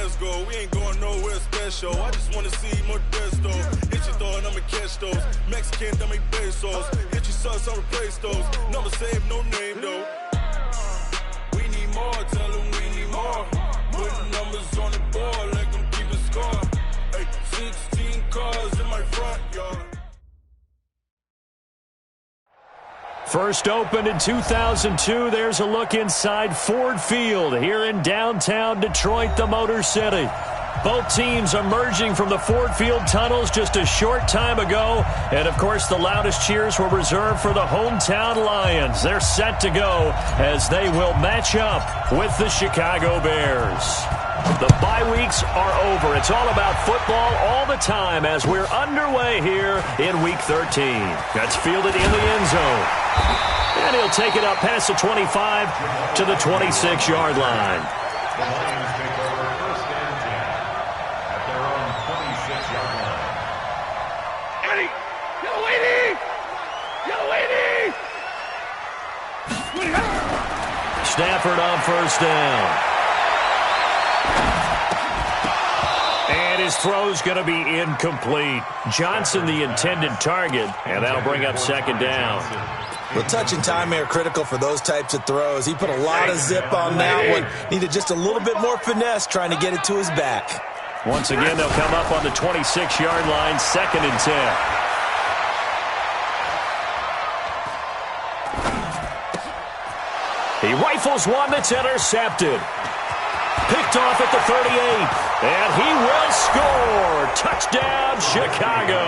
let's go. We ain't going nowhere special. I just wanna see more Modesto. Hit your throw and I'ma catch those. Mexican, dummy pesos. Hit your sus, I'll replace those. Number save, no name though. We need more, tell them we need more. Put numbers on the board, let them keep it score. Hey, 16 cars in my front yard. First opened in 2002, there's a look inside Ford Field here in downtown Detroit, the Motor City. Both teams emerging from the Ford Field tunnels just a short time ago. And, of course, the loudest cheers were reserved for the hometown Lions. They're set to go as they will match up with the Chicago Bears. The bye weeks are over. It's all about football all the time as we're underway here in Week 13. That's fielded in the end zone. And he'll take it up past the 25 to the 26-yard line. The Lions take over first and 10 at their own 26-yard line. Eddie! Yellow lady! Yellow lady! Stafford on first down. And his throw's going to be incomplete. Johnson the intended target, and that'll bring up second down. Well, touch and timing are critical for those types of throws. He put a lot of zip on that one. Needed just a little bit more finesse trying to get it to his back. Once again, they'll come up on the 26-yard line, second and 10. He rifles one that's intercepted. Picked off at the 38. And he will score. Touchdown, Chicago.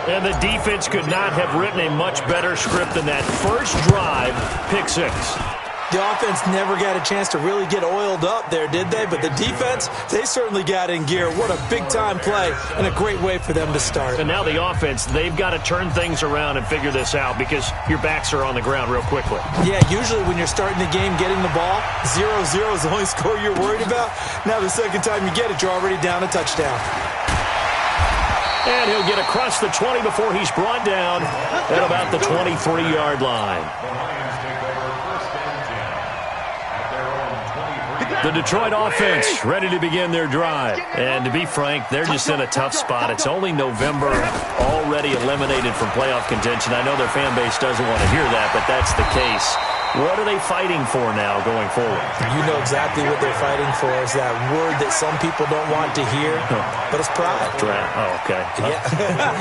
And the defense could not have written a much better script than that first drive, pick six. The offense never got a chance to really get oiled up there, did they? But the defense, they certainly got in gear. What a big-time play and a great way for them to start. And now the offense, they've got to turn things around and figure this out because your backs are on the ground real quickly. Yeah, usually when you're starting the game, getting the ball, 0-0 is the only score you're worried about. Now the second time you get it, you're already down a touchdown. And he'll get across the 20 before he's brought down at about the 23-yard line. The Detroit offense ready to begin their drive. And to be frank, they're just in a tough spot. It's only November, already eliminated from playoff contention. I know their fan base doesn't want to hear that, but that's the case. What are they fighting for now going forward? You know exactly what they're fighting for. Is that word that some people don't want to hear, but it's pride. Draft. Oh, okay. Yeah.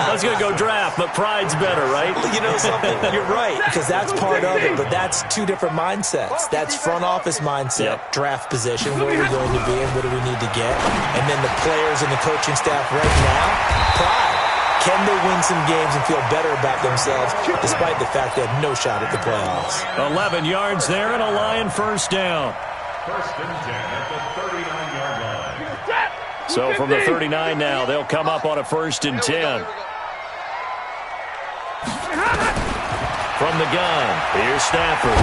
I was going to go draft, but pride's better, right? You know something? You're right, because that's part of it, but that's two different mindsets. That's front office mindset, draft position, where are we going to be and what do we need to get? And then the players and the coaching staff right now, pride. Can they win some games and feel better about themselves despite the fact they have no shot at the playoffs? 11 yards there and a Lion first down. First and 10 at the 39-yard line. So from the 39 now, they'll come up on a first and 10. From the gun, here's Stafford.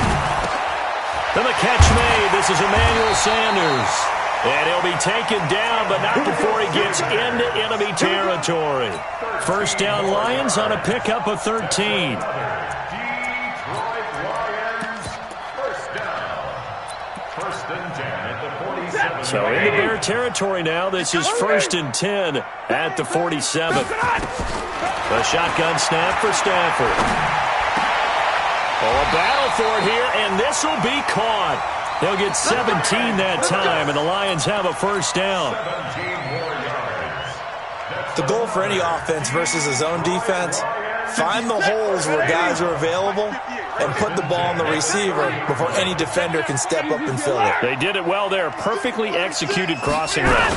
And the catch made. This is Emmanuel Sanders. And he'll be taken down, but not before he gets into enemy territory. First down Lions on a pickup of 13. Detroit Lions, first down. First and 10 at the 47. So into Bear territory now. This is first and 10 at the 47. A shotgun snap for Stafford. Oh, a battle for it here, and this will be caught. They'll get 17 that time, and the Lions have a first down. 17 more yards. The goal for any offense versus a zone defense, find the holes where guys are available and put the ball on the receiver before any defender can step up and fill it. They did it well there. Perfectly executed crossing route.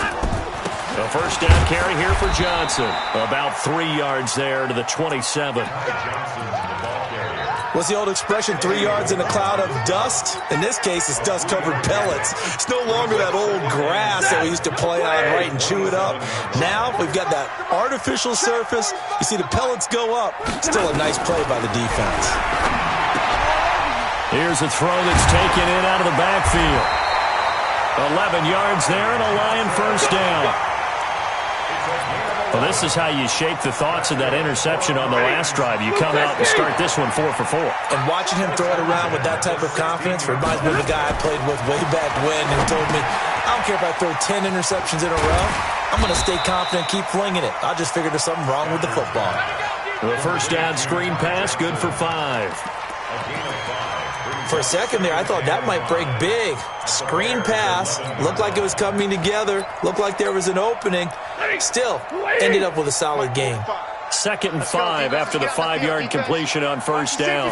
A first down carry here for Johnson. About 3 yards there to the 27. What's the old expression, 3 yards in a cloud of dust? In this case, it's dust-covered pellets. It's no longer that old grass that we used to play on, right, and chew it up. Now we've got that artificial surface. You see the pellets go up. Still a nice play by the defense. Here's a throw that's taken in out of the backfield. 11 yards there and a Lion first down. Well, this is how you shape the thoughts of that interception on the last drive. You come out and start this one 4 for 4. And watching him throw it around with that type of confidence reminds me of a guy I played with way back when who told me, I don't care if I throw 10 interceptions in a row. I'm going to stay confident, keep flinging it. I just figured there's something wrong with the football. The first down screen pass, good for 5. For a second there, I thought that might break big. Screen pass, looked like it was coming together, looked like there was an opening. Still, ended up with a solid game. 2nd and 5 after the 5-yard completion on first down.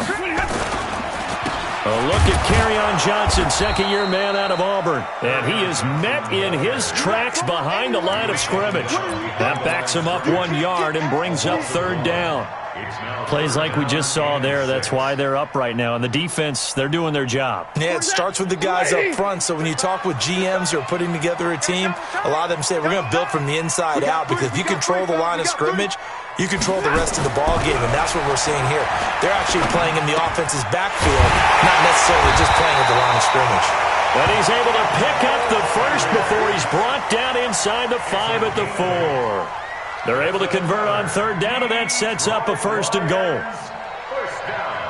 A look at Kerryon Johnson, second-year man out of Auburn. And he is met in his tracks behind the line of scrimmage. That backs him up 1 yard and brings up 3rd down. Plays like we just saw there, that's why they're up right now. And the defense, they're doing their job. Yeah, it starts with the guys up front. So when you talk with GMs who are putting together a team, a lot of them say we're going to build from the inside out, because if you control the line of scrimmage, you control the rest of the ball game, and that's what we're seeing here. They're actually playing in the offense's backfield, not necessarily just playing at the line of scrimmage. But he's able to pick up the first before he's brought down inside the 5 at the 4. They're able to convert on 3rd down, and that sets up a 1st and goal. First down.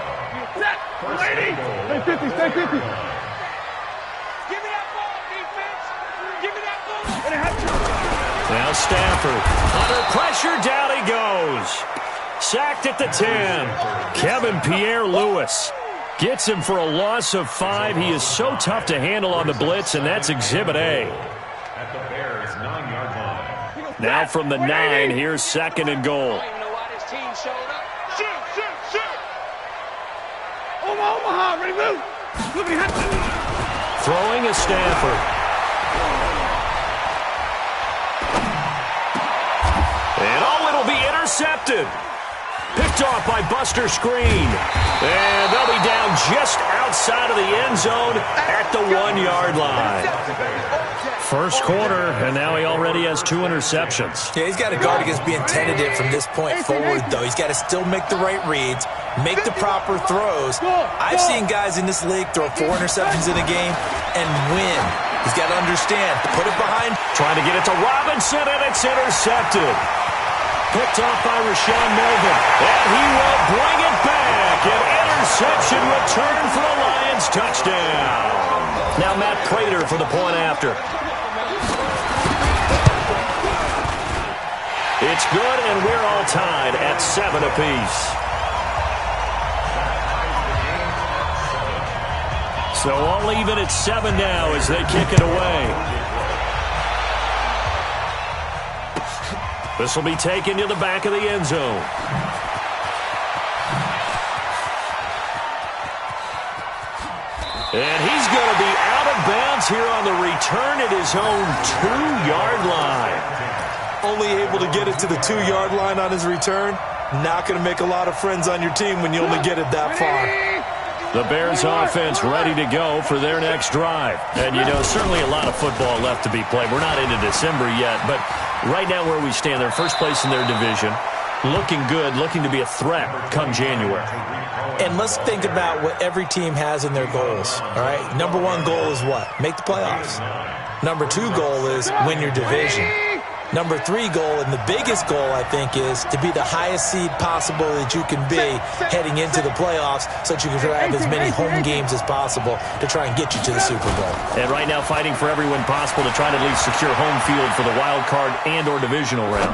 Lady! Stay 50, stay 50. Give me that ball, defense. Give me that ball. Now Stafford, under pressure, down he goes. Sacked at the 10. Kevin Pierre-Louis gets him for a loss of 5. He is so tough to handle on the blitz, and that's Exhibit A. At the Bears' 9-yard line. Now from the 9, here's 2nd and goal. I don't even know why this team showed up. Shoot! Omaha, ready, move! Look at that. Throwing is Stafford. And it'll be intercepted. Picked off by Buster Screen. And they'll be down just outside of the end zone at the 1-yard line. First quarter, and now he already has 2 interceptions. Yeah, he's got to guard against being tentative from this point forward, though. He's got to still make the right reads, make the proper throws. I've seen guys in this league throw 4 interceptions in a game and win. He's got to understand, put it behind. Trying to get it to Robinson, and it's intercepted. Picked off by Rashawn Melvin, and he will bring it back. An interception return for the Lions touchdown. Now Matt Prater for the point after. It's good, and we're all tied at 7 apiece. So all even at 7 now as they kick it away. This will be taken to the back of the end zone. And he's going to be out of bounds here on the return at his own 2-yard line. Only able to get it to the 2-yard line on his return. Not going to make a lot of friends on your team when you only get it that far. The Bears offense ready to go for their next drive. And, you know, certainly a lot of football left to be played. We're not into December yet, but right now where we stand, they're first place in their division. Looking good, looking to be a threat come January. And let's think about what every team has in their goals, all right? Number 1 goal is what? Make the playoffs. Number 2 goal is win your division. Number 3 goal, and the biggest goal, I think, is to be the highest seed possible that you can be heading into the playoffs so that you can have as many home games as possible to try and get you to the Super Bowl. And right now fighting for every win possible to try to at least secure home field for the wild card and or divisional round.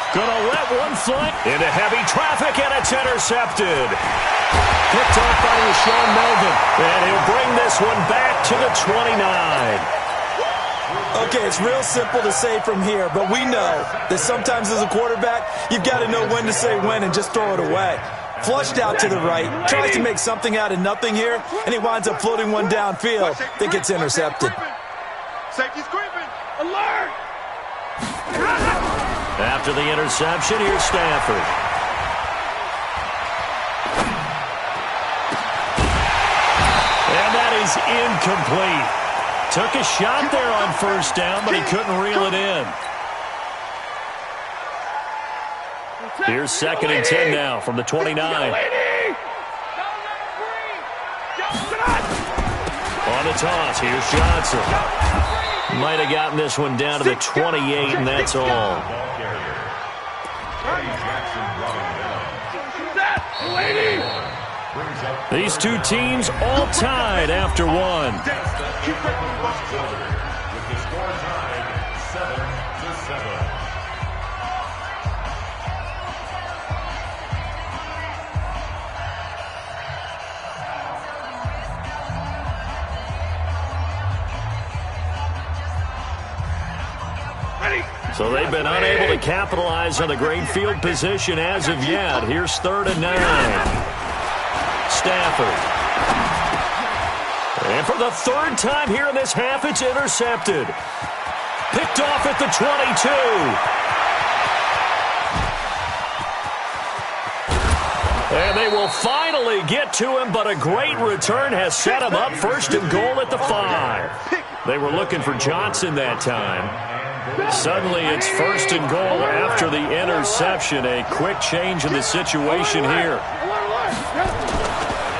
Gonna let one fly into heavy traffic, and it's intercepted. Picked off by Rashawn Melvin, and he'll bring this one back to the 29. Okay, it's real simple to say from here, but we know that sometimes as a quarterback, you've got to know when to say when and just throw it away. Flushed out to the right, tries to make something out of nothing here, and he winds up floating one downfield that gets intercepted. Safety's creeping. Alert! After the interception, here's Stafford. And that is incomplete. Took a shot there on first down, but he couldn't reel it in. Here's 2nd and 10 now from the 29. On the toss. Here's Johnson. Might have gotten this one down to the 28, and that's all. These two teams all tied after one. With the score tied 7-7. So they've been unable to capitalize on the great field position as of yet. Here's 3rd and 9. Stafford. And for the 3rd time here in this half, it's intercepted. Picked off at the 22. And they will finally get to him, but a great return has set him up 1st and goal at the 5. They were looking for Johnson that time. Suddenly it's 1st and goal after the interception. A quick change in the situation here.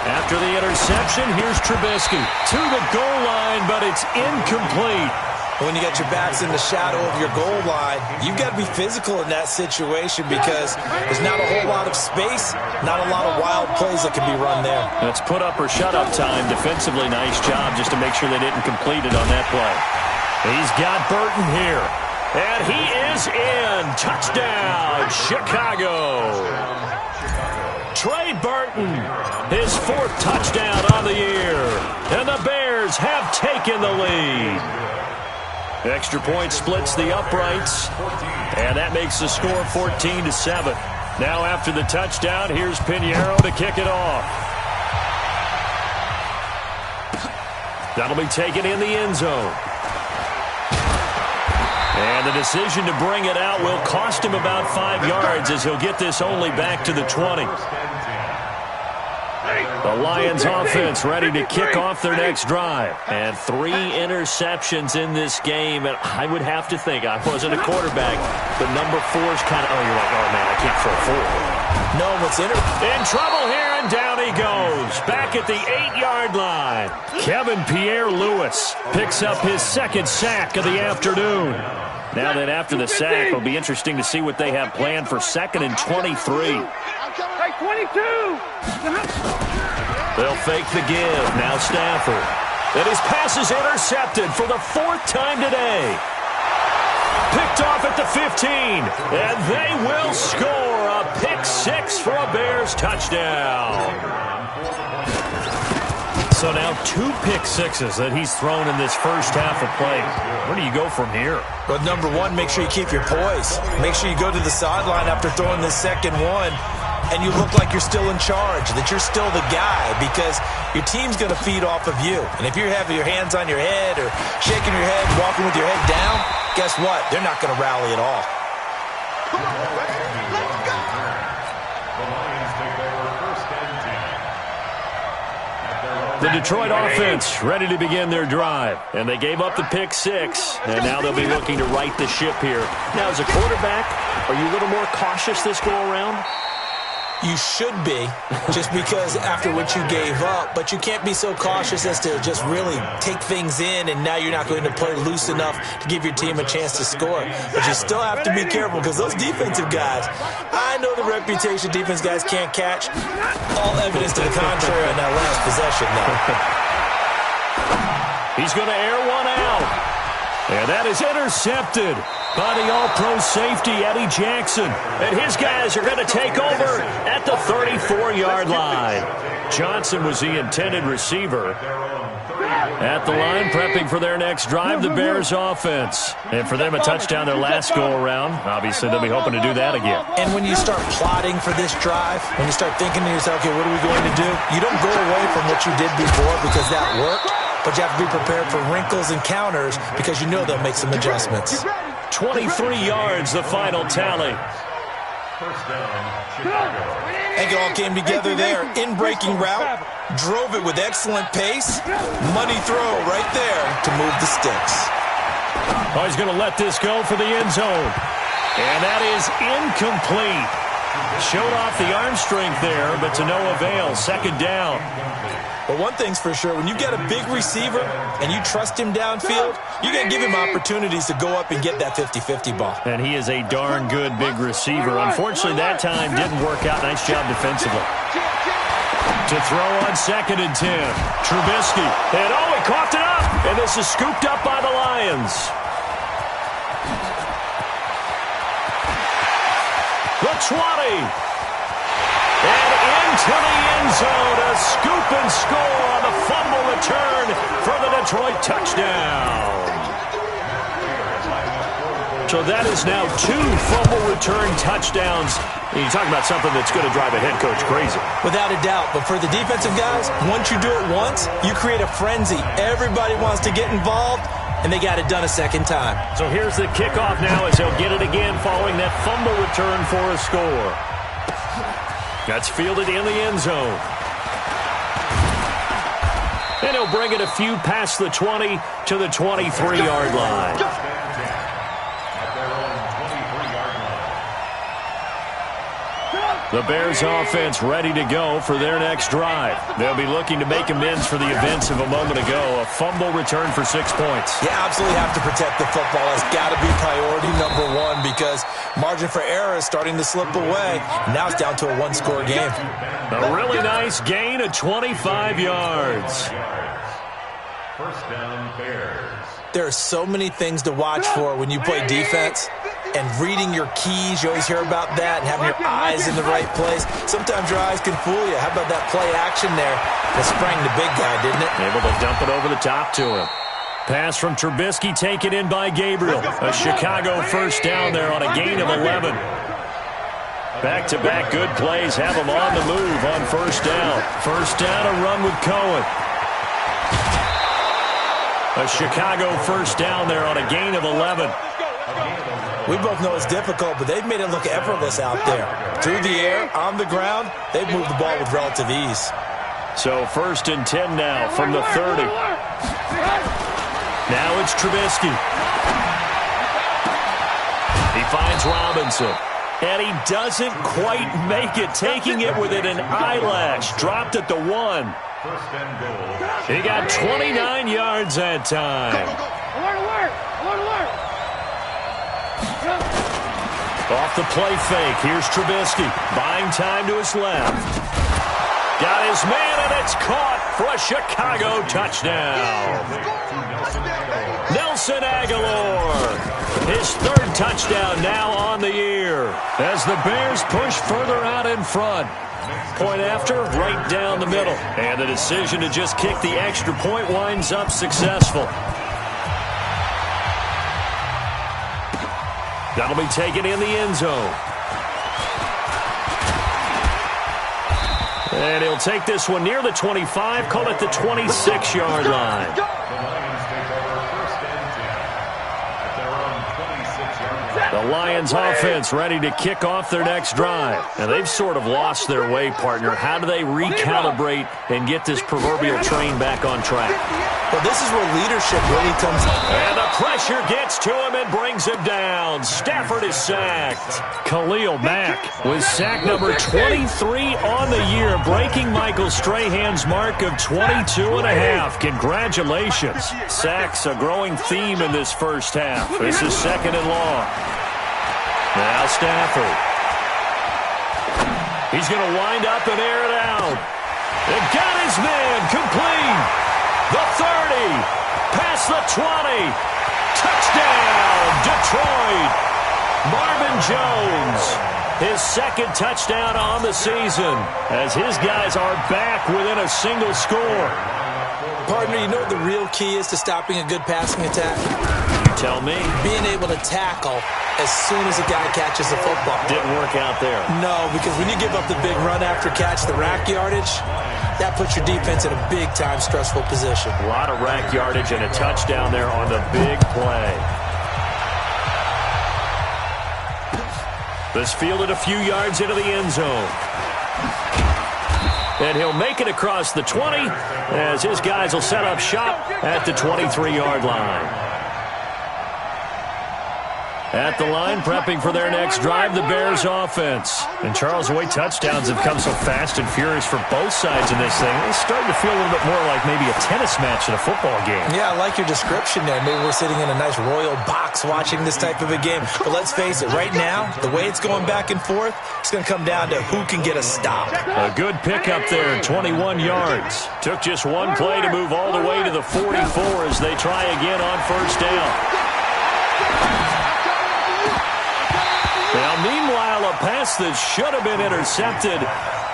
After the interception, here's Trubisky to the goal line, but it's incomplete. When you got your backs in the shadow of your goal line, you've got to be physical in that situation because there's not a whole lot of space, not a lot of wild plays that can be run there. That's put up or shut up time. Defensively, nice job just to make sure they didn't complete it on that play. He's got Burton here, and he is in. Touchdown, Chicago. Trey Burton, his 4th touchdown on the year, and the Bears have taken the lead. Extra point splits the uprights, and that makes the score 14-7. Now after the touchdown, here's Pinheiro to kick it off. That'll be taken in the end zone. And the decision to bring it out will cost him about 5 yards as he'll get this only back to the 20. The Lions offense ready to kick off their next drive. And 3 interceptions in this game. And I would have to think, I wasn't a quarterback, but number 4's kind of, you're like, oh, man, I can't throw 4. No, what's in trouble here, and down he goes. Back at the 8-yard line. Kevin Pierre-Louis picks up his 2nd sack of the afternoon. Now that after the sack, it'll be interesting to see what they have planned for 2nd and 23. Hey, 22! They'll fake the give. Now Stafford. And his pass is intercepted for the 4th time today. Picked off at the 15. And they will score a pick 6 for a Bears touchdown. So now 2 pick 6s that he's thrown in this first half of play. Where do you go from here? Well, number 1, make sure you keep your poise. Make sure you go to the sideline after throwing this 2nd one, and you look like you're still in charge, that you're still the guy, because your team's going to feed off of you. And if you're having your hands on your head or shaking your head, walking with your head down, guess what? They're not going to rally at all. Come on, let's go! The Lions take over 1st and 10. The Detroit offense ready to begin their drive. And they gave up the pick 6, and now they'll be looking to right the ship here. Now, as a quarterback, are you a little more cautious this go-around? You should be, just because after what you gave up, but you can't be so cautious as to just really take things in, and now you're not going to play loose enough to give your team a chance to score. But you still have to be careful, because those defensive guys, I know the reputation defense guys can't catch. All evidence to the contrary on that last possession, though. He's going to air one out. And that is intercepted by the all-pro safety, Eddie Jackson. And his guys are going to take over at the 34-yard line. Johnson was the intended receiver. At the line, prepping for their next drive, the Bears offense. And for them, a touchdown their last go-around. Obviously, they'll be hoping to do that again. And when you start plotting for this drive, when you start thinking to yourself, okay, what are we going to do? You don't go away from what you did before because that worked. But you have to be prepared for wrinkles and counters because you know they'll make some adjustments. 23 yards, the final tally. First down, Chicago. And it all came together there. In-breaking route, drove it with excellent pace. Money throw right there to move the sticks. Oh, he's going to let this go for the end zone. And that is incomplete. Showed off the arm strength there, but to no avail. Second down. But one thing's for sure, when you get a big receiver and you trust him downfield, you're going to give him opportunities to go up and get that 50-50 ball. And he is a darn good big receiver. Unfortunately, that time didn't work out. Nice job defensively. To throw on 2nd and 10. Trubisky. And he coughed it up. And this is scooped up by the Lions. The 20. And into the end zone, a scoop and score on the fumble return for the Detroit touchdown. So that is now 2 fumble return touchdowns. And you talk about something that's going to drive a head coach crazy. Without a doubt. But for the defensive guys, once you do it once, you create a frenzy. Everybody wants to get involved, and they got it done a second time. So here's the kickoff now as he'll get it again following that fumble return for a score. That's fielded in the end zone. And he'll bring it a few past the 20 to the 23-yard line. The Bears offense ready to go for their next drive. They'll be looking to make amends for the events of a moment ago. A fumble return for 6 points. You absolutely have to protect the football. That's got to be priority number one because margin for error is starting to slip away. Now it's down to a one-score game. A really nice gain of 25 yards. First down, Bears. There are so many things to watch for when you play defense. And reading your keys, you always hear about that, and having your eyes in the right place. Sometimes your eyes can fool you. How about that play action there that sprang the big guy, didn't it? Able to dump it over the top to him. Pass from Trubisky taken in by Gabriel. A Chicago first down there on a gain of 11. Back-to-back good plays have them on the move on first down. First down, a run with Cohen. A Chicago first down there on a gain of 11. We both know it's difficult, but they've made it look effortless out there. Through the air, on the ground, they've moved the ball with relative ease. So 1st and 10 now from the 30. Now it's Trubisky. He finds Robinson. And he doesn't quite make it, taking it within an eyelash. Dropped at the 1. He got 29 yards that time. Off the play fake, here's Trubisky. Buying time to his left. Got his man, and it's caught for a Chicago touchdown. Nelson Aguilar. His 3rd touchdown now on the year. As the Bears push further out in front. Point after, right down the middle. And the decision to just kick the extra point winds up successful. That'll be taken in the end zone. And he'll take this one near the 25, call it the 26-yard line. The Lions offense ready to kick off their next drive. And they've sort of lost their way, partner. How do they recalibrate and get this proverbial train back on track? Well, this is where leadership really comes in. And the pressure gets to him and brings him down. Stafford is sacked. Khalil Mack was sack number 23 on the year, breaking Michael Strahan's mark of 22.5. Congratulations. Sacks a growing theme in this first half. This is 2nd and long. Now Stafford. He's going to wind up and air it out. And got his man complete. The 30, past the 20, touchdown, Detroit. Marvin Jones, his 2nd touchdown on the season, as his guys are back within a single score. Partner, you know what the real key is to stopping a good passing attack? You tell me. Being able to tackle as soon as a guy catches the football. Didn't work out there. No, because when you give up the big run after catch, the rack yardage, that puts your defense in a big-time stressful position. A lot of rack yardage and a touchdown there on the big play. This fielded a few yards into the end zone. And he'll make it across the 20 as his guys will set up shop at the 23-yard line. At the line, prepping for their next drive, the Bears offense. And Charles, the way touchdowns have come so fast and furious for both sides in this thing, it's starting to feel a little bit more like maybe a tennis match in a football game. Yeah, I like your description there. Maybe we're sitting in a nice royal box watching this type of a game. But let's face it, right now, the way it's going back and forth, it's going to come down to who can get a stop. A good pickup there, 21 yards. Took just one play to move all the way to the 44 as they try again on first down. Now, meanwhile, a pass that should have been intercepted,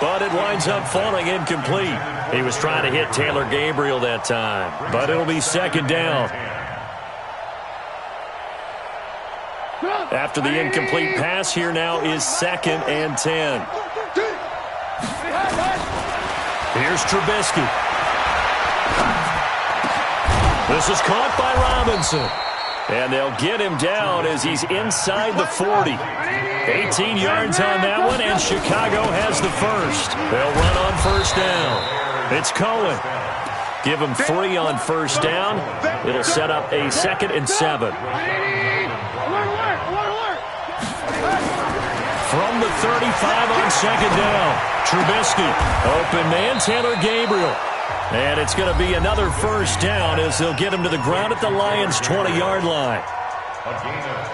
but it winds up falling incomplete. He was trying to hit Taylor Gabriel that time, but it'll be second down. After the incomplete pass, here now is 2nd and 10. Here's Trubisky. This is caught by Robinson. And they'll get him down as he's inside the 40. 18 yards on that one, and Chicago has the first. They'll run on first down. It's Cohen. Give him 3 on first down. It'll set up a 2nd and 7. From the 35 on second down, Trubisky. Open man, Taylor Gabriel. And it's going to be another first down as they'll get him to the ground at the Lions' 20-yard line. A gain of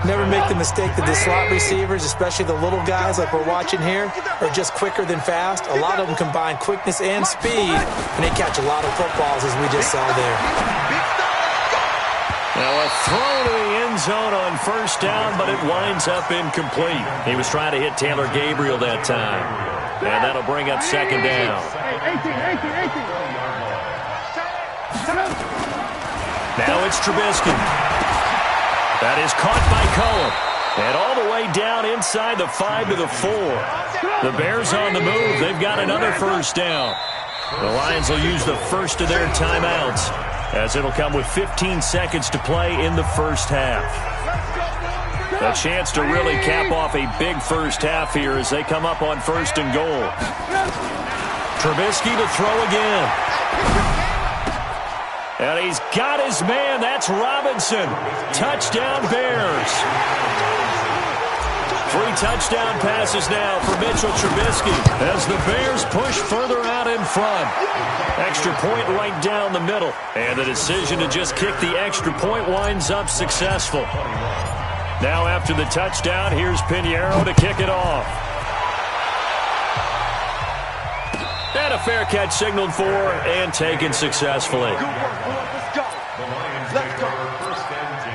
15. Never make the mistake that the slot receivers, especially the little guys like we're watching here, are just quicker than fast. A lot of them combine quickness and speed, and they catch a lot of footballs, as we just saw there. Now a throw to the end zone on first down, but it winds up incomplete. He was trying to hit Taylor Gabriel that time. And that'll bring up second down. Now it's Trubisky. That is caught by Cohen. And all the way down inside the 5 to the 4. The Bears on the move. They've got another first down. The Lions will use the first of their timeouts, as it'll come with 15 seconds to play in the first half. A chance to really cap off a big first half here as they come up on 1st and goal. Trubisky to throw again. And he's got his man. That's Robinson. Touchdown Bears. 3 touchdown passes now for Mitchell Trubisky as the Bears push further out in front. Extra point right down the middle. And the decision to just kick the extra point winds up successful. Now after the touchdown, here's Pinheiro to kick it off. And a fair catch signaled for and taken successfully. The Lions take over 1st and 10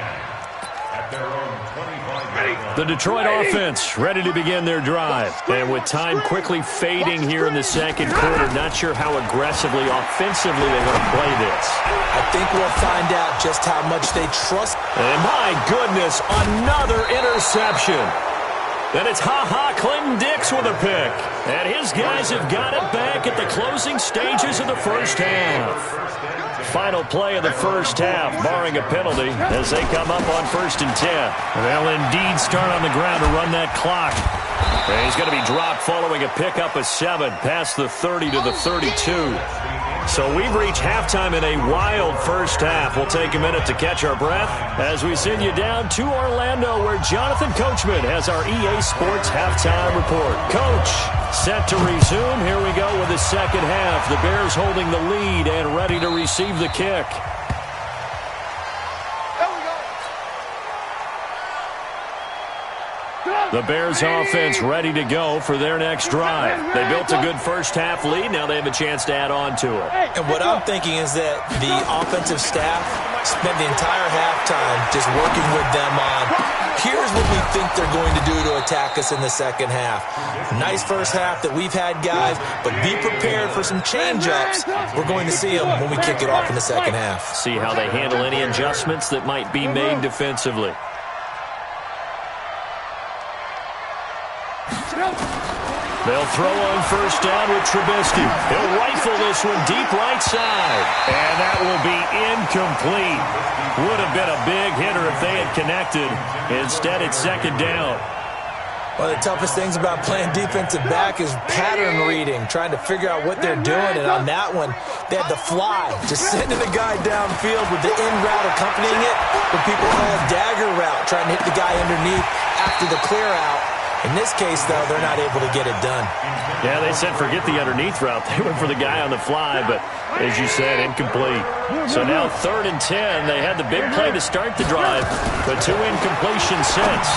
at their own 25-yard line. The Detroit offense ready to begin their drive. And with time quickly fading here in the second quarter, not sure how aggressively, offensively they want to play this. I think we'll find out just how much they trust. And my goodness, another interception. Then it's Clinton Dix with a pick. And his guys have got it back at the closing stages of the first half. Final play of the first half, barring a penalty, as they come up on 1st and 10. They'll indeed start on the ground to run that clock. And he's going to be dropped following a pickup of 7 past the 30 to the 32. So we've reached halftime in a wild first half. We'll take a minute to catch our breath as we send you down to Orlando, where Jonathan Coachman has our EA Sports halftime report. Coach, set to resume. Here we go with the second half. The Bears holding the lead and ready to receive the kick. The Bears offense ready to go for their next drive. They built a good first half lead. Now they have a chance to add on to it. And what I'm thinking is that the offensive staff spent the entire halftime just working with them on, here's what we think they're going to do to attack us in the second half. Nice first half that we've had, guys, but be prepared for some change-ups. We're going to see them when we kick it off in the second half. See how they handle any adjustments that might be made defensively. They'll throw on first down with Trubisky. He'll rifle this one deep right side. And that will be incomplete. Would have been a big hitter if they had connected. Instead, it's second down. One of the toughest things about playing defensive back is pattern reading, trying to figure out what they're doing. And on that one, they had the fly, just sending a guy downfield with the in route accompanying it, what people call a dagger route, trying to hit the guy underneath after the clear out. In this case, though, they're not able to get it done. Yeah, they said forget the underneath route. They went for the guy on the fly, but as you said, incomplete. So now 3rd and 10. They had the big play to start the drive, but 2 incompletions since.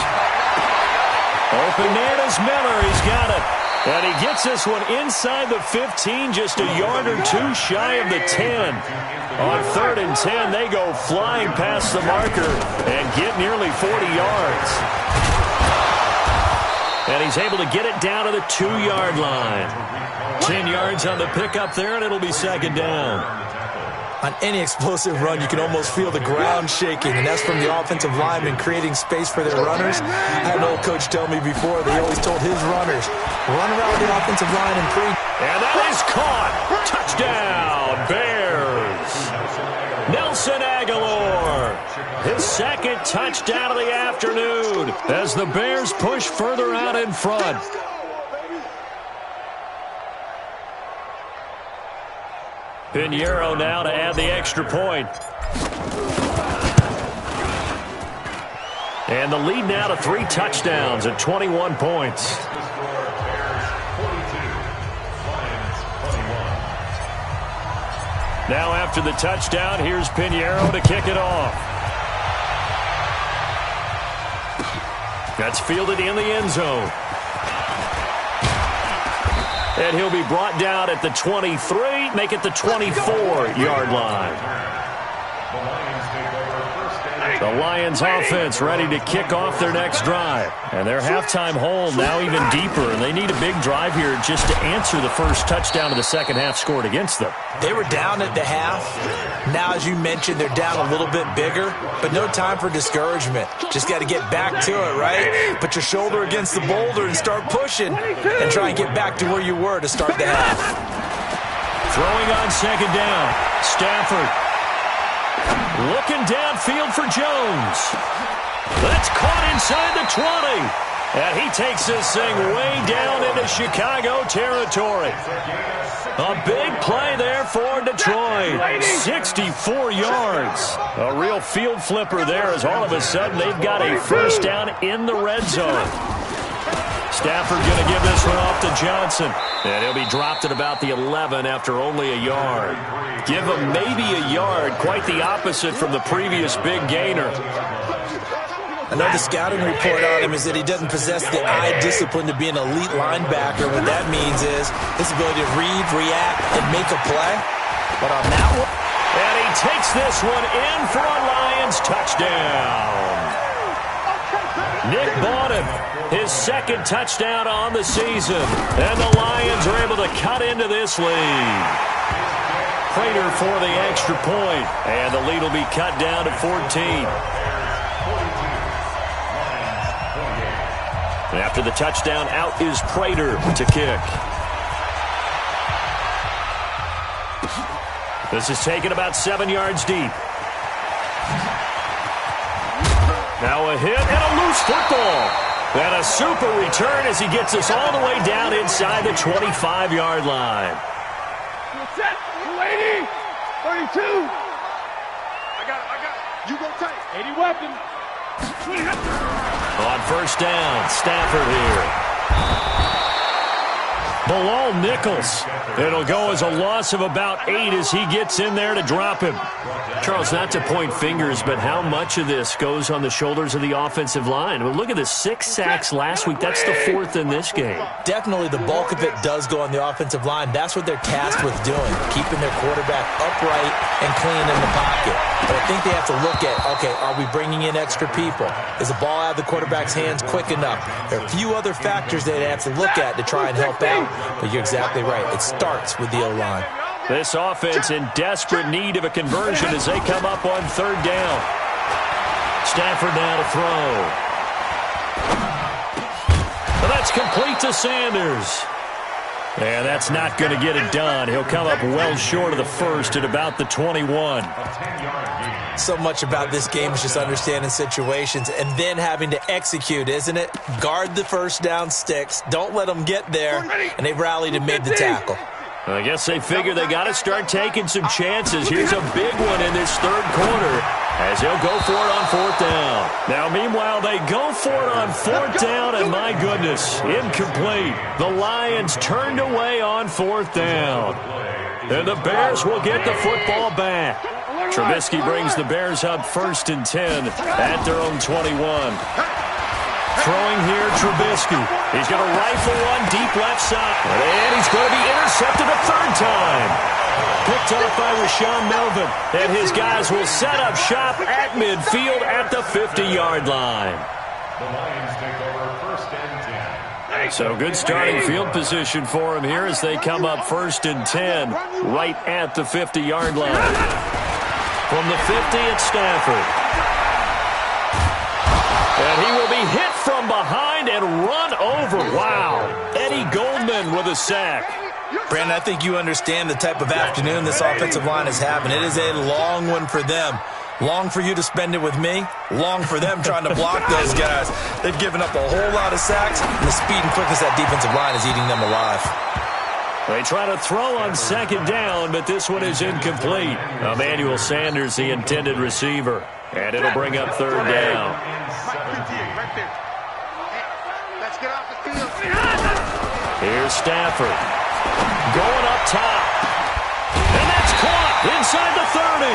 Open man is Miller. He's got it. And he gets this one inside the 15, just a yard or 2 shy of the 10. On 3rd and 10, they go flying past the marker and get nearly 40 yards. And he's able to get it down to the 2-yard line. 10 yards on the pickup there, and it'll be 2nd down. On any explosive run, you can almost feel the ground shaking, and that's from the offensive linemen creating space for their runners. I had an old coach tell me before, they always told his runners, run around the offensive line and pre. And that is caught. Touchdown, Bears. Nelson Aguilar, his 2nd touchdown of the afternoon as the Bears push further out in front. Pinheiro now to add the extra point. And the lead now to 3 touchdowns at 21 points. Now after the touchdown, here's Pinheiro to kick it off. That's fielded in the end zone. And he'll be brought down at the 23, make it the 24-yard line. The Lions offense ready to kick off their next drive. And their halftime hole now even deeper, and they need a big drive here just to answer the first touchdown of the second half scored against them. They were down at the half. Now, as you mentioned, they're down a little bit bigger, but no time for discouragement. Just got to get back to it, right? Put your shoulder against the boulder and start pushing and try and get back to where you were to start the half. Throwing on 2nd down. Stafford looking downfield for Jones. That's caught inside the 20. And he takes this thing way down into Chicago territory. A big play there for Detroit. 64 yards. A real field flipper there as all of a sudden they've got a first down in the red zone. Stafford going to give this one off to Johnson. And he'll be dropped at about the 11 after only a yard. Give him maybe a yard. Quite the opposite from the previous big gainer. Another scouting report on him is that he doesn't possess the eye discipline to be an elite linebacker. What that means is his ability to read, react, and make a play. But on that one... And he takes this one in for a Lions touchdown. Nick Bawden, his 2nd touchdown on the season. And the Lions are able to cut into this lead. Prater for the extra point. And the lead will be cut down to 14. And after the touchdown, out is Prater to kick. This is taken about 7 yards deep. Now a hit and a loose football. And a super return as he gets us all the way down inside the 25-yard line. Set, 280, 32. I got it. You go tight. 80 weapon. On first down, Stafford here. Bilal Nichols. It'll go as a loss of about 8 as he gets in there to drop him. Charles, not to point fingers, but how much of this goes on the shoulders of the offensive line? Well, look at the 6 sacks last week. That's the 4th in this game. Definitely the bulk of it does go on the offensive line. That's what they're tasked with doing, keeping their quarterback upright and clean in the pocket. But I think they have to look at, okay, are we bringing in extra people? Is the ball out of the quarterback's hands quick enough? There are a few other factors they have to look at to try and help out. But you're exactly right. It starts with the O-line. This offense in desperate need of a conversion as they come up on 3rd down. Stafford now to throw. Well, that's complete to Sanders. And that's not going to get it done. He'll come up well short of the first at about the 21. So much about this game is just understanding situations and then having to execute, isn't it? Guard the first down sticks. Don't let them get there. And they rallied and made the tackle. I guess they figure they got to start taking some chances. Here's a big one in this third quarter as he'll go for it on fourth down. Now, meanwhile, they go for it on fourth down, and my goodness, incomplete. The Lions turned away on fourth down. And the Bears will get the football back. Trubisky brings the Bears up 1st and 10 at their own 21. Throwing here, Trubisky. He's going to rifle one deep left side. And he's going to be intercepted a third time. Picked up by Rashawn Melvin. And his guys will set up shop at midfield at the 50-yard line. The Lions take over 1st and 10. So good starting field position for him here as they come up 1st and 10 right at the 50-yard line. From the 50, it's Stafford. And he will be hit from behind and run over. Wow. Eddie Goldman with a sack. Brandon, I think you understand the type of afternoon this offensive line is having. It is a long one for them. Long for you to spend it with me. Long for them trying to block those guys. They've given up a whole lot of sacks, and the speed and quickness of that defensive line is eating them alive. They try to throw on 2nd down, but this one is incomplete. Emmanuel Sanders, the intended receiver. And it'll bring up 3rd down. Let's get off the field. Here's Stafford. Going up top. And that's caught inside the 30.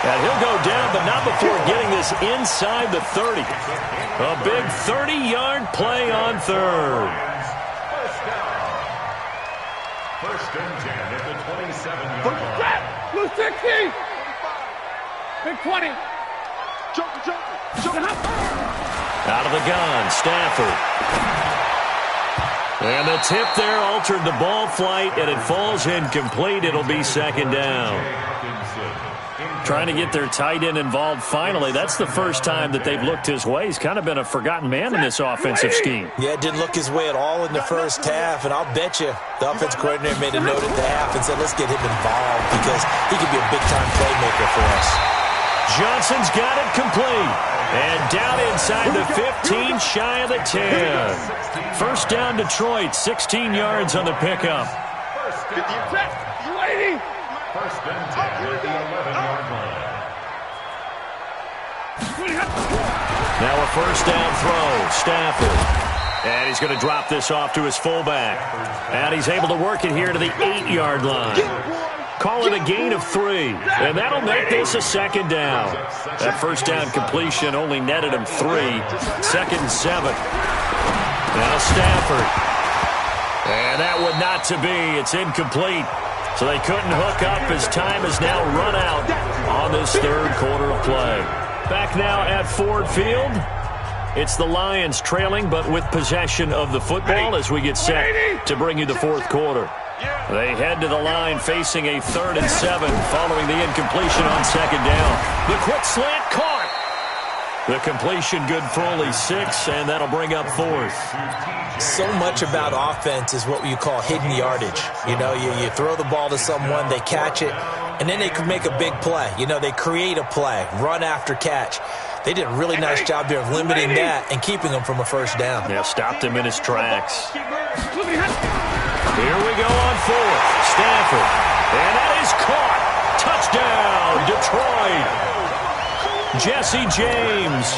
And he'll go down, but not before getting this inside the 30. A big 30-yard play on 3rd. 1st and 10 at the 27-yard line. Blue 60. Big 20. Out of the gun, Stafford. And the tip there altered the ball flight, and it falls incomplete. It'll be 2nd down. Trying to get their tight end involved finally. That's the first time that they've looked his way. He's kind of been a forgotten man in this offensive scheme. Yeah, it didn't look his way at all in the first half, and I'll bet you the offensive coordinator made a note at the half and said, let's get him involved because he could be a big-time playmaker for us. Johnson's got it complete. And down inside the 15, shy of the 10. 1st down, Detroit, 16 yards on the pickup. 1st and 10 at the 11-yard line. Now a 1st down throw, Stafford. And he's going to drop this off to his fullback. And he's able to work it here to the 8-yard line. Call it a gain of 3, and that'll make this a 2nd down. That 1st down completion only netted him 3. 2nd and 7. Now Stafford. And that would not to be. It's incomplete. So they couldn't hook up as time has now run out on this 3rd quarter of play. Back now at Ford Field. It's the Lions trailing, but with possession of the football as we get set to bring you the 4th quarter. They head to the line facing a 3rd and 7 following the incompletion on 2nd down. The quick slant caught. The completion good for only 6, and that'll bring up 4th. So much about offense is what you call hidden yardage. You know, you throw the ball to someone, they catch it, and then they can make a big play. You know, they create a play, run after catch. They did a really nice job there of limiting that and keeping him from a 1st down. Yeah, stopped him in his tracks. Here we go on 4th. Stafford. And that is caught. Touchdown, Detroit. Jesse James.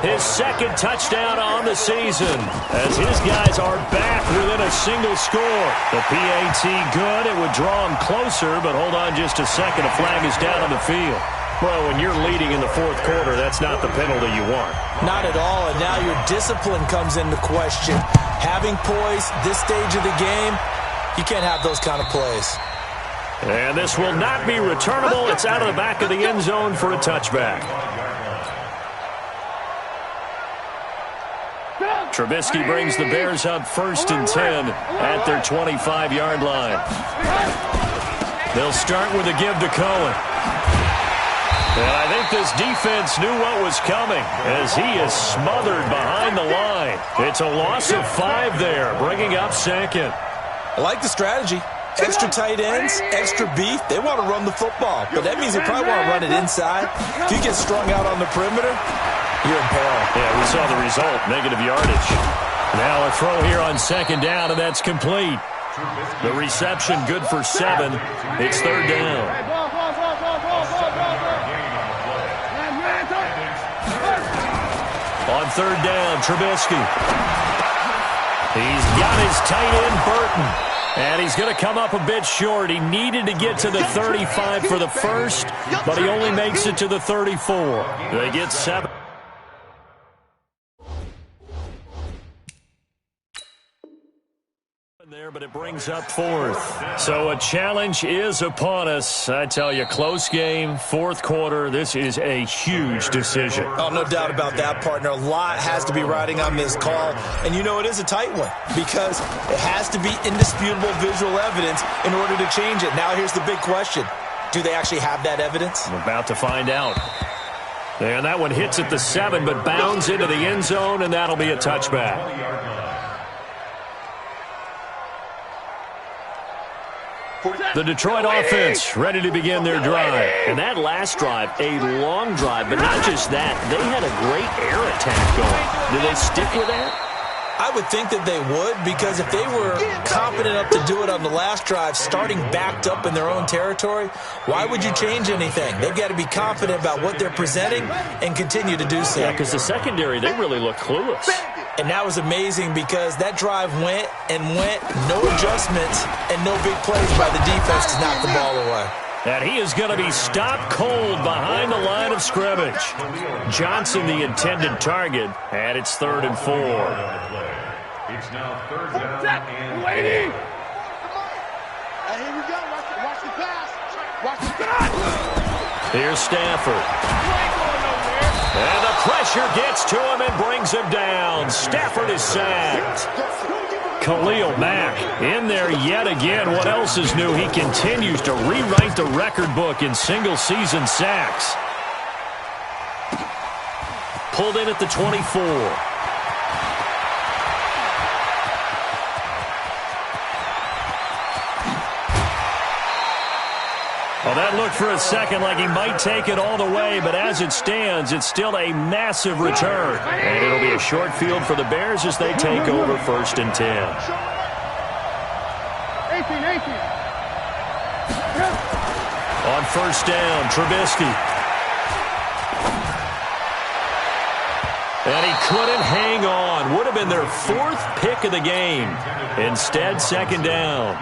His 2nd touchdown on the season as his guys are back within a single score. The PAT good. It would draw him closer, but hold on just a second. A flag is down on the field. Well, when you're leading in the 4th quarter, that's not the penalty you want. Not at all, and now your discipline comes into question. Having poise this stage of the game, you can't have those kind of plays. And this will not be returnable. It's out of the back of the end zone for a touchback. Trubisky brings the Bears up 1st and 10 at their 25-yard line. They'll start with a give to Cohen. And I think this defense knew what was coming as he is smothered behind the line. It's a loss of 5 there, bringing up 2nd. I like the strategy. Extra tight ends, extra beef. They want to run the football, but that means they probably want to run it inside. If you get strung out on the perimeter, you're in peril. Yeah, we saw the result, negative yardage. Now a throw here on second down, and that's complete. The reception good for 7. It's third down. On third down, Trubisky. He's got his tight end, Burton. And he's going to come up a bit short. He needed to get to the 35 for the first, but he only makes it to the 34. They get 7. There, but it brings up 4th. So a challenge is upon us. I tell you, close game, 4th quarter. This is a huge decision. Oh, no doubt about that, partner. A lot has to be riding on this call. And you know it is a tight one because it has to be indisputable visual evidence in order to change it. Now here's the big question. Do they actually have that evidence? We're about to find out. And that one hits at the 7, but bounds into the end zone, and that'll be a touchback. The Detroit offense ready to begin their drive. And that last drive, a long drive, but not just that. They had a great air attack going. Do they stick with that? I would think that they would, because if they were confident enough to do it on the last drive, starting backed up in their own territory, why would you change anything? They've got to be confident about what they're presenting and continue to do so. Yeah, because the secondary, they really look clueless. And that was amazing because that drive went and went, no adjustments and no big plays by the defense to knock the ball away. And he is going to be stopped cold behind the line of scrimmage. Johnson, the intended target, and it's 3rd and 4. It's now 3rd down and 8. Here we go. Watch the pass. Watch the pass. Here's Stafford. And the pressure gets to him and brings him down. Stafford is sacked. Khalil Mack in there yet again. What else is new? He continues to rewrite the record book in single-season sacks. Pulled in at the 24. Well, that looked for a second like he might take it all the way, but as it stands, it's still a massive return. And it'll be a short field for the Bears as they take over 1st and 10. 18. On 1st down, Trubisky. And he couldn't hang on. Would have been their 4th pick of the game. Instead, 2nd down.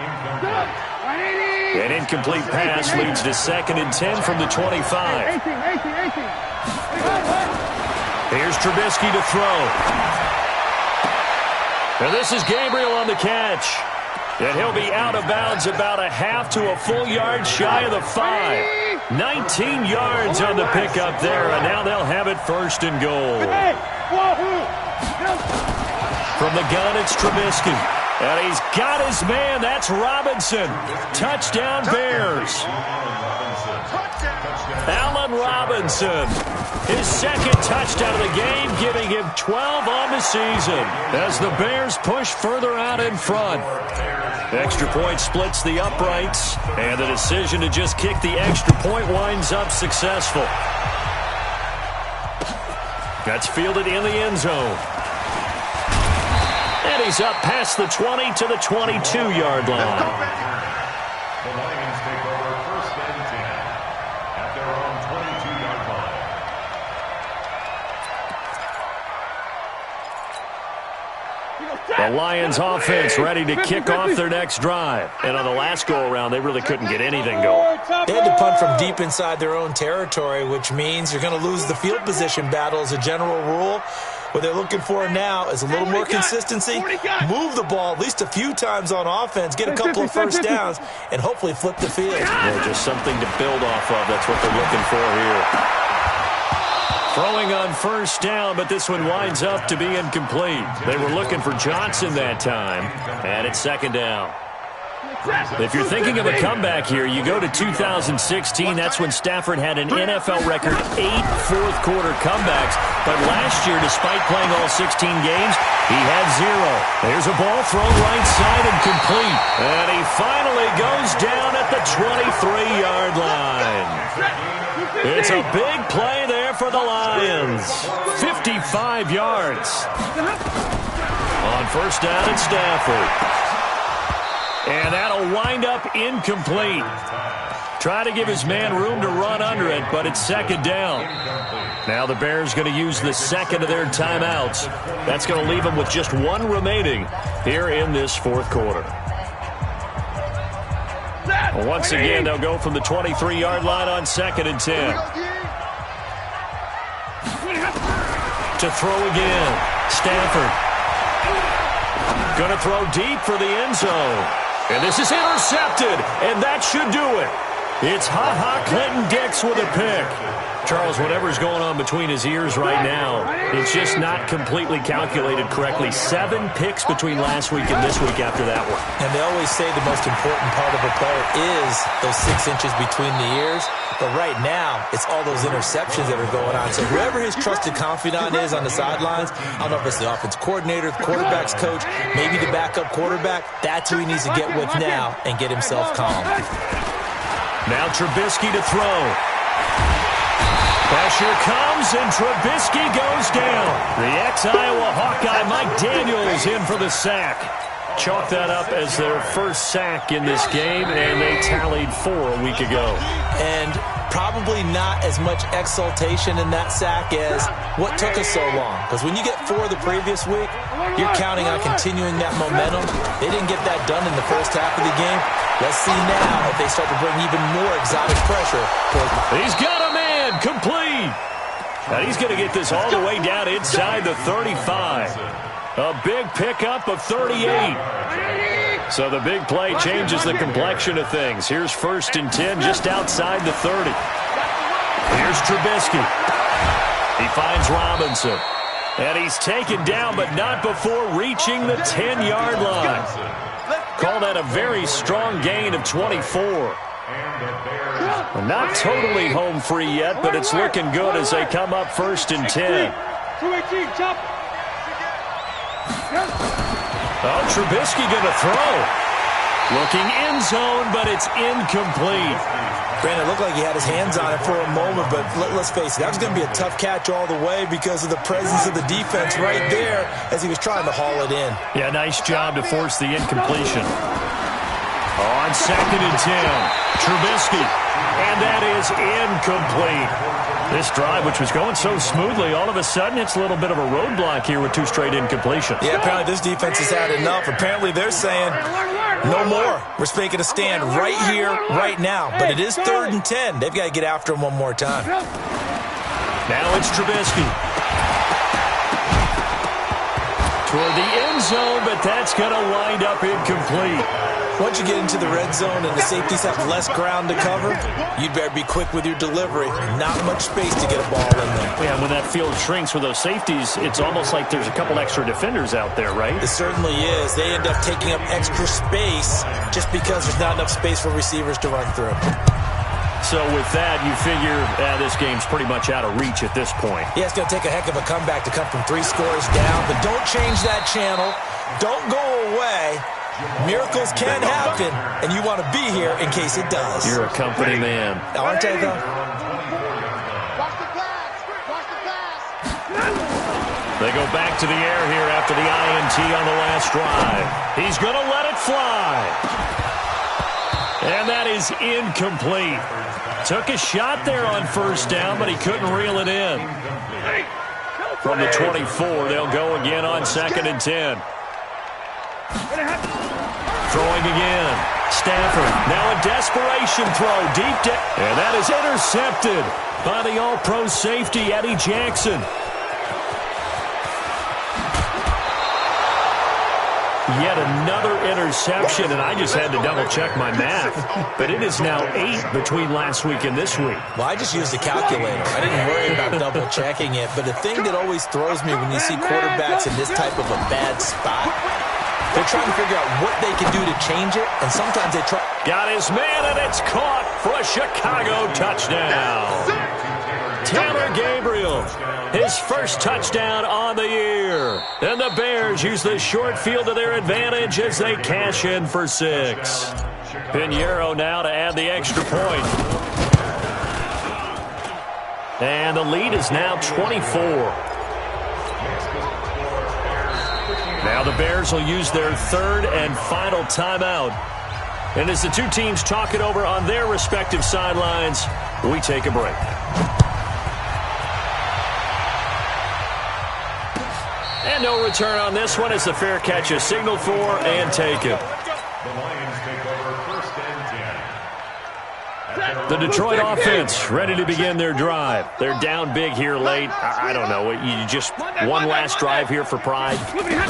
An incomplete pass leads to 2nd and 10 from the 25. 18. Here's Trubisky to throw. And this is Gabriel on the catch. And he'll be out of bounds about a half to a full yard shy of the 5. 19 yards on the pickup there, and now they'll have it 1st and goal. From the gun, it's Trubisky. And he's got his man. That's Robinson. Touchdown, Bears. Allen Robinson. His 2nd touchdown of the game, giving him 12 on the season as the Bears push further out in front. Extra point splits the uprights, and the decision to just kick the extra point winds up successful. That's fielded in the end zone. And he's up past the 20 to the 22-yard line. The Lions take over 1st and 10 at their own 22-yard line. The Lions offense ready to kick off their next drive. And on the last go-around, they really couldn't get anything going. They had to punt from deep inside their own territory, which means you're going to lose the field position battle as a general rule. What they're looking for now is a little more consistency, move the ball at least a few times on offense, get a couple of 1st downs, and hopefully flip the field. Yeah, just something to build off of. That's what they're looking for here. Throwing on 1st down, but this one winds up to be incomplete. They were looking for Johnson that time, and it's 2nd down. If you're thinking of a comeback here, you go to 2016. That's when Stafford had an NFL record 8 fourth-quarter comebacks. But last year, despite playing all 16 games, he had 0. There's a ball thrown right side and complete. And he finally goes down at the 23-yard line. It's a big play there for the Lions. 55 yards. On first down at Stafford. And that'll wind up incomplete. Try to give his man room to run under it, but it's second down. Now the Bears going to use the second of their timeouts. That's going to leave them with just one remaining here in this fourth quarter. Once again, they'll go from the 23-yard line on 2nd and 10. To throw again. Stafford. Going to throw deep for the end zone. And this is intercepted, and that should do it. It's Ha-Ha Clinton-Dix with a pick. Charles, whatever's going on between his ears right now, it's just not completely calculated correctly. 7 picks between last week and this week after that one. And they always say the most important part of a player is those 6 inches between the ears. But right now, it's all those interceptions that are going on. So whoever his trusted confidant is on the sidelines, I don't know if it's the offense coordinator, the quarterback's coach, maybe the backup quarterback, that's who he needs to get with now and get himself calm. Now Trubisky to throw. Pressure comes, and Trubisky goes down. The ex-Iowa Hawkeye Mike Daniels in for the sack. Chalk that up as their first sack in this game, and they tallied 4 a week ago. And probably not as much exultation in that sack as what took us so long. Because when you get 4 the previous week, you're counting on continuing that momentum. They didn't get that done in the first half of the game. Let's see now if they start to bring even more exotic pressure. He's got a man, complete. And he's going to get this all the way down inside the 35. A big pickup of 38. So the big play changes the complexion of things. Here's 1st and 10 just outside the 30. Here's Trubisky. He finds Robinson. And he's taken down, but not before reaching the 10-yard line. Call that a very strong gain of 24. Not totally home free yet, but it's looking good as they come up 1st and 10. 218, chop. Oh, Trubisky going to throw. Looking end zone, but it's incomplete. Brandon, it looked like he had his hands on it for a moment, but let's face it, that was going to be a tough catch all the way because of the presence of the defense right there as he was trying to haul it in. Yeah, nice job to force the incompletion. On 2nd and 10, Trubisky, and that is incomplete. This drive, which was going so smoothly, all of a sudden it's a little bit of a roadblock here with 2 straight incompletions. Yeah, apparently this defense has had enough. Apparently they're saying, no more. We're making a stand right here, right now. But it is 3rd and 10. They've got to get after him one more time. Now it's Trubisky. Toward the end zone, but that's going to wind up incomplete. Once you get into the red zone and the safeties have less ground to cover, you'd better be quick with your delivery. Not much space to get a ball in there. Yeah, when that field shrinks with those safeties, it's almost like there's a couple extra defenders out there, right? It certainly is. They end up taking up extra space just because there's not enough space for receivers to run through. So with that, you figure this game's pretty much out of reach at this point. Yeah, it's going to take a heck of a comeback to come from 3 scores down, but don't change that channel. Don't go away. Miracles can happen, and you want to be here in case it does. You're a company man. Aren't I, though? They go back to the air here after the INT on the last drive. He's going to let it fly. And that is incomplete. Took a shot there on 1st down, but he couldn't reel it in. From the 24, they'll go again on 2nd and 10. Throwing again. Stafford. Now a desperation throw. Deep down. And that is intercepted by the all-pro safety, Eddie Jackson. Yet another interception, and I just had to double-check my math. But it is now 8 between last week and this week. Well, I just used the calculator. I didn't worry about double-checking it. But the thing that always throws me when you see quarterbacks in this type of a bad spot They're trying to figure out what they can do to change it, and sometimes they try. Got his man, and it's caught for a Chicago touchdown. Taylor Gabriel, his first touchdown on the year. And the Bears use the short field to their advantage as they cash in for 6. Pinheiro now to add the extra point. And the lead is now 24. Now the Bears will use their 3rd and final timeout. And as the two teams talk it over on their respective sidelines, we take a break. And no return on this one as the fair catch is signaled for and taken. The Lions take over 1st and 10. The Detroit offense ready to begin their drive. They're down big here late. I don't know. You just one last drive here for pride.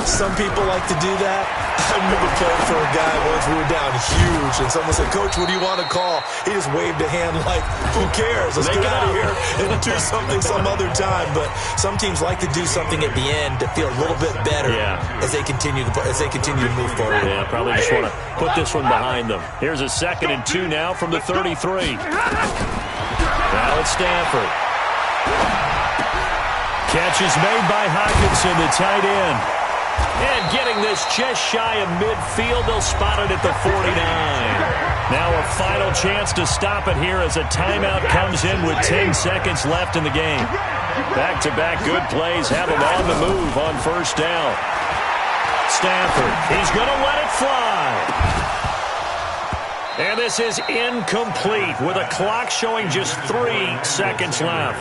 Some people like to do that. I remember playing for a guy once. We were down huge, and someone said, "Coach, what do you want to call?" He just waved a hand like, "Who cares? Let's get out of here and do something some other time." But some teams like to do something at the end to feel a little bit better as they continue to move forward. Yeah, probably just want to put this one behind them. Here's a 2nd and 2 now from the 33. Now it's Stafford. Catch is made by Hockenson, the tight end. And getting this just shy of midfield, they'll spot it at the 49. Now a final chance to stop it here as a timeout comes in with 10 seconds left in the game. Back-to-back good plays have them on the move on 1st down. Stafford, he's going to let it fly. And this is incomplete with a clock showing just 3 seconds left.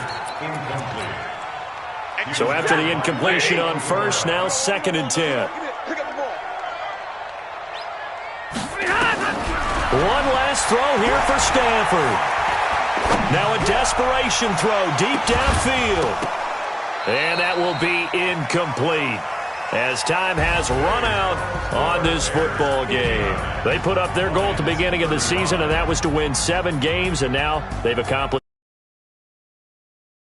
So after the incompletion on 1st, now 2nd and 10. One last throw here for Stafford. Now a desperation throw deep downfield. And that will be incomplete, as time has run out on this football game. They put up their goal at the beginning of the season, and that was to win 7 games, and now they've accomplished